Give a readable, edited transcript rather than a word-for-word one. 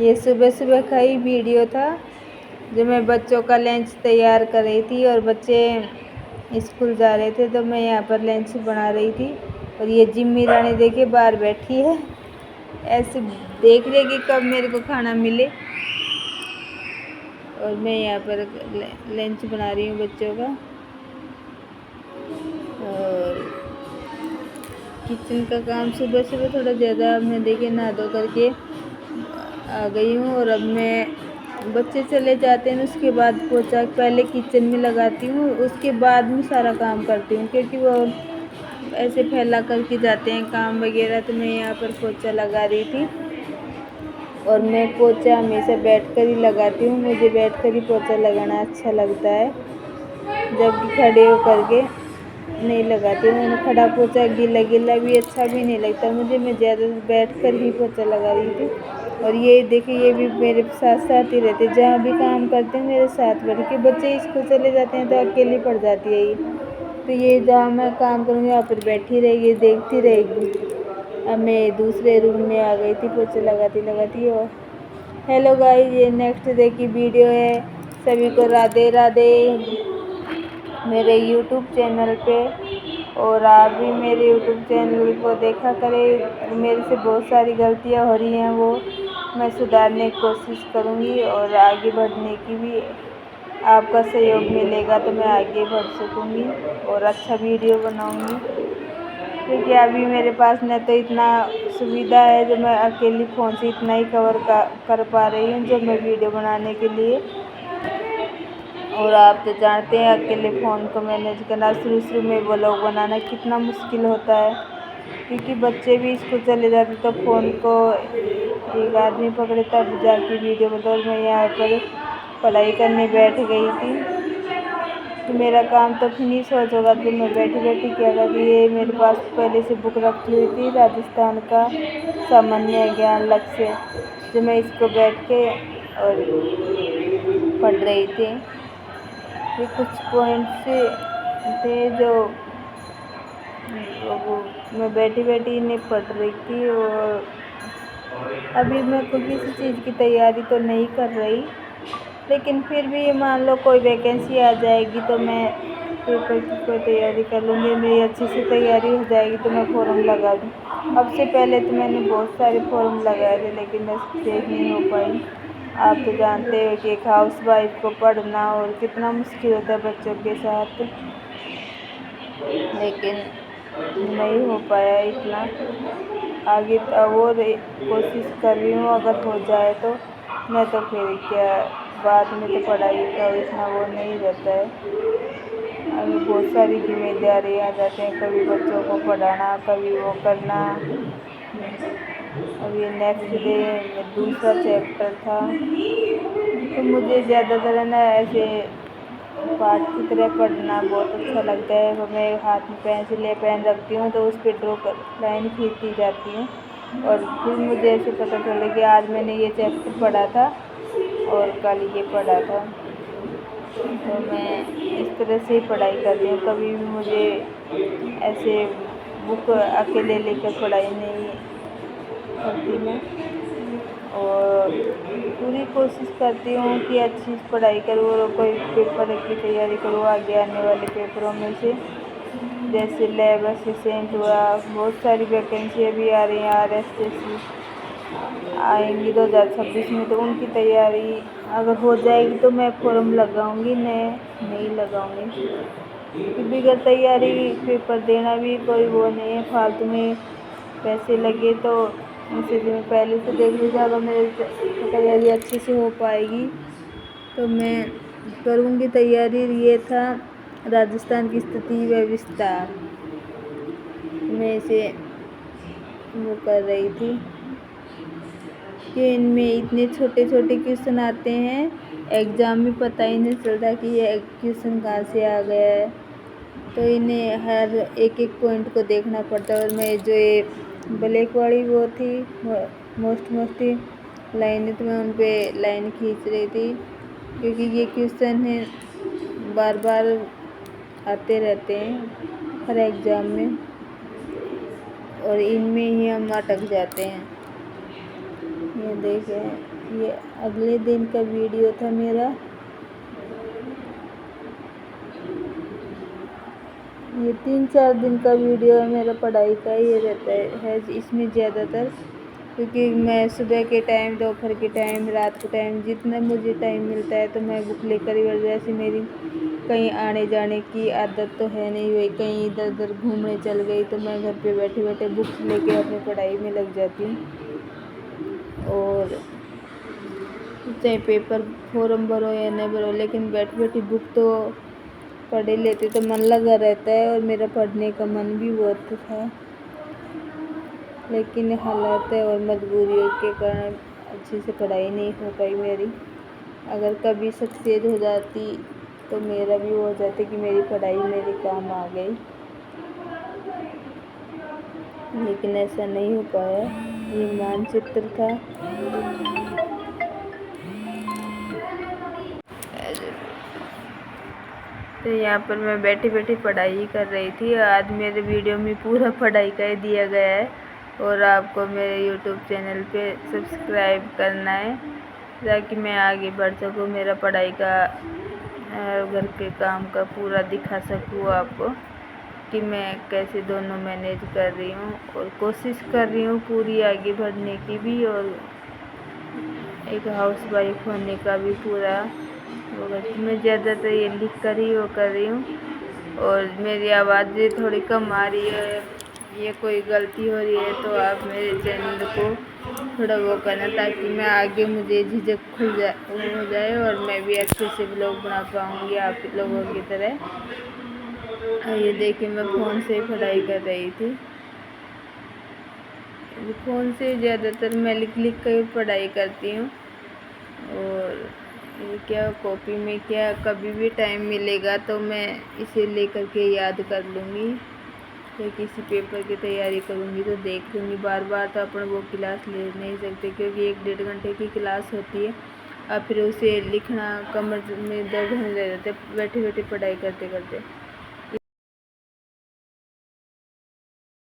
ये सुबह सुबह का ही वीडियो था जो मैं बच्चों का लंच तैयार कर रही थी और बच्चे स्कूल जा रहे थे तो मैं यहाँ पर लंच बना रही थी। और ये जिम्मी रानी देखिए बाहर बैठी है, ऐसे देख रही है कि कब मेरे को खाना मिले। और मैं यहाँ पर लंच बना रही हूँ बच्चों का। और किचन का काम सुबह सुबह थोड़ा ज़्यादा मैं देखिए नहा धो करके आ गई हूँ। और अब मैं बच्चे चले जाते हैं उसके बाद पोछा पहले किचन में लगाती हूँ, उसके बाद में सारा काम करती हूँ, क्योंकि वो ऐसे फैला करके जाते हैं काम वगैरह। तो मैं यहाँ पर पोछा लगा रही थी और मैं पोछा हमेशा बैठकर ही लगाती हूँ। मुझे बैठकर ही पोछा लगाना अच्छा लगता है, जबकि खड़े होकर के नहीं लगाती हूँ। मैंने खड़ा पोछा गीला गीला भी अच्छा भी नहीं लगता मुझे, मैं ज़्यादा बैठ कर ही पोछा लगा रही थी। और ये देखिए ये भी मेरे साथ साथ ही रहते, जहाँ भी काम करते हैं मेरे साथ बैठ के। बच्चे स्कूल चले जाते हैं तो अकेली पड़ जाती है ये, तो ये जहाँ मैं काम करूँगी वहाँ पर बैठी रहेगी, देखती रहेगी। अब मैं दूसरे रूम में आ गई थी पोछा लगाती लगाती। और हेलो गाइस, ये नेक्स्ट डे की वीडियो है। सभी को राधे राधे मेरे यूट्यूब चैनल पे। और आप भी मेरे यूट्यूब चैनल को देखा करें। मेरे से बहुत सारी गलतियां हो रही हैं, वो मैं सुधारने की कोशिश करूँगी। और आगे बढ़ने की भी आपका सहयोग मिलेगा तो मैं आगे बढ़ सकूँगी और अच्छा वीडियो बनाऊँगी। क्योंकि अभी मेरे पास न तो इतना सुविधा है जो मैं अकेली फ़ोन से इतना ही कवर कर पा रही हूँ जो मैं वीडियो बनाने के लिए। और आप तो जानते हैं अकेले फ़ोन को मैनेज करना, शुरू में व्लॉग बनाना कितना मुश्किल होता है, क्योंकि बच्चे भी स्कूल चले जाते तो फ़ोन को एक आदमी पकड़े तब जाके वीडियो बनता। और मैं यहाँ पर पढ़ाई करने बैठ गई थी तो मेरा काम तो फिनिश हो चुका था। मैं बैठी बैठी क्या कर रही है, मेरे पास पहले से बुक रखी हुई थी राजस्थान का सामान्य ज्ञान लक्ष्य, जो मैं इसको बैठ के और पढ़ रही थी। ये कुछ पॉइंट्स थे जो मैं बैठी बैठी इन्हें पढ़ रही थी। और अभी मैं कोई किसी चीज़ की तैयारी तो नहीं कर रही, लेकिन फिर भी मान लो कोई वैकेंसी आ जाएगी तो मैं पेपर की कोई तैयारी कर लूँगी। मेरी अच्छी से तैयारी हो जाएगी तो मैं फ़ॉर्म लगा दूँ। अब से पहले तो मैंने बहुत सारे फ़ॉर्म लगाए थे लेकिन मैं सक्सेस नहीं हो पाई। आप तो जानते हो कि एक हाउसवाइफ को पढ़ना और कितना मुश्किल होता है बच्चों के साथ, लेकिन नहीं हो पाया इतना। आगे और कोशिश कर रही हूँ, अगर हो जाए तो। मैं तो फिर क्या, बाद में तो पढ़ाई का इतना वो नहीं रहता है। अभी बहुत सारी जिम्मेदारी आ जाते हैं, कभी बच्चों को पढ़ाना, कभी वो करना। अभी नेक्स्ट डे में दूसरा चैप्टर था तो मुझे ज़्यादातर है ना ऐसे पाठ की तरह पढ़ना बहुत अच्छा लगता है। तो मैं हाथ में पेंसिल या पेन रखती हूँ तो उस पर ड्रॉ कर लाइन खींचती जाती है। और फिर मुझे ऐसे पता चला कि आज मैंने ये चैप्टर पढ़ा था और कल ये पढ़ा था। तो मैं इस तरह से ही पढ़ाई करती हूँ, कभी भी मुझे ऐसे बुक अकेले लेकर पढ़ाई नहीं करती मैं। और पूरी कोशिश करती हूँ कि अच्छी पढ़ाई करूँ और कोई पेपर की तैयारी करूँ आगे आने वाले पेपरों में से। जैसे लैब असिस्टेंट हुआ, बहुत सारी वैकेंसी अभी आ रही हैं। RSSC आएंगी 2026 में, तो उनकी तैयारी अगर हो जाएगी तो मैं फॉर्म लगाऊंगी, नहीं लगाऊंगी। क्योंकि बगैर तैयारी पेपर देना भी कोई वो नहीं है, फालतू में पैसे लगे। तो इसलिए मैं पहले से देख लीजिए, अगर मेरी तैयारी अच्छे से हो पाएगी तो मैं करूँगी तैयारी। ये था राजस्थान की स्थिति व विस्तार, मैं इसे वो कर रही थी कि इनमें इतने छोटे छोटे क्वेश्चन आते हैं, एग्ज़ाम में पता ही नहीं चलता कि ये क्वेश्चन कहाँ से आ गया है। तो इन्हें हर एक एक पॉइंट को देखना पड़ता है। और मैं जो ये ब्लैक वाली वो थी मोस्टली लाइनें, तो मैं उन पर लाइन खींच रही थी, क्योंकि ये क्वेश्चन है बार बार आते रहते हैं हर एग्ज़ाम में और इनमें ही हम अटक जाते हैं। ये देखें, ये अगले दिन का वीडियो था मेरा। ये 3-4 दिन का वीडियो है मेरा पढ़ाई का। ये रहता है इसमें ज़्यादातर, क्योंकि मैं सुबह के टाइम, दोपहर के टाइम, रात के टाइम जितना मुझे टाइम मिलता है तो मैं बुक लेकर ही, वैसे मेरी कहीं आने जाने की आदत तो है नहीं, वही कहीं इधर उधर घूमने चल गई तो मैं घर पे बैठे बैठे बुक्स लेके अपनी पढ़ाई में लग जाती हूँ। और चाहे पेपर फॉर्म भरो या न भरो, लेकिन बैठी बैठी बुक तो पढ़ ही लेती तो मन लगा रहता है, और मेरा पढ़ने का मन भी बहुत था। लेकिन हालात और मजबूरियों के कारण अच्छे से पढ़ाई नहीं हो पाई मेरी। अगर कभी सक्सेस हो जाती तो मेरा भी हो जाता कि मेरी पढ़ाई मेरे काम आ गई, लेकिन ऐसा नहीं हो पाया। ये मानचित्र था। तो यहाँ पर मैं बैठी बैठी पढ़ाई कर रही थी। आज मेरे वीडियो में पूरा पढ़ाई का ही दिया गया है, और आपको मेरे यूट्यूब चैनल पे सब्सक्राइब करना है ताकि मैं आगे बढ़ सकूँ, मेरा पढ़ाई का घर के काम का पूरा दिखा सकूँ आपको कि मैं कैसे दोनों मैनेज कर रही हूँ, और कोशिश कर रही हूँ पूरी आगे बढ़ने की भी, और एक हाउसवाइफ होने का भी पूरा होगा। मैं ज़्यादातर ये लिख कर ही वो कर रही हूँ। और मेरी आवाज़ थोड़ी कम आ रही है, ये कोई गलती हो रही है तो आप मेरे चैनल को थोड़ा वो करना, ताकि मैं आगे मुझे झिझक हो जाए और मैं भी अच्छे से ब्लॉग बना पाऊँगी आप लोगों की तरह। ये देखिए मैं फ़ोन से पढ़ाई कर रही थी। फ़ोन से ज़्यादातर मैं लिख कर पढ़ाई करती हूँ। और ये क्या कॉपी में क्या कभी भी टाइम मिलेगा तो मैं इसे लेकर के याद कर लूँगी, या किसी पेपर की तैयारी करूँगी तो देख लूँगी। बार बार तो अपन वो क्लास ले नहीं सकते, क्योंकि 1-1.5 घंटे की क्लास होती है। अब फिर उसे लिखना कमर में दर्द होने लग जाता है बैठे बैठे पढ़ाई करते करते।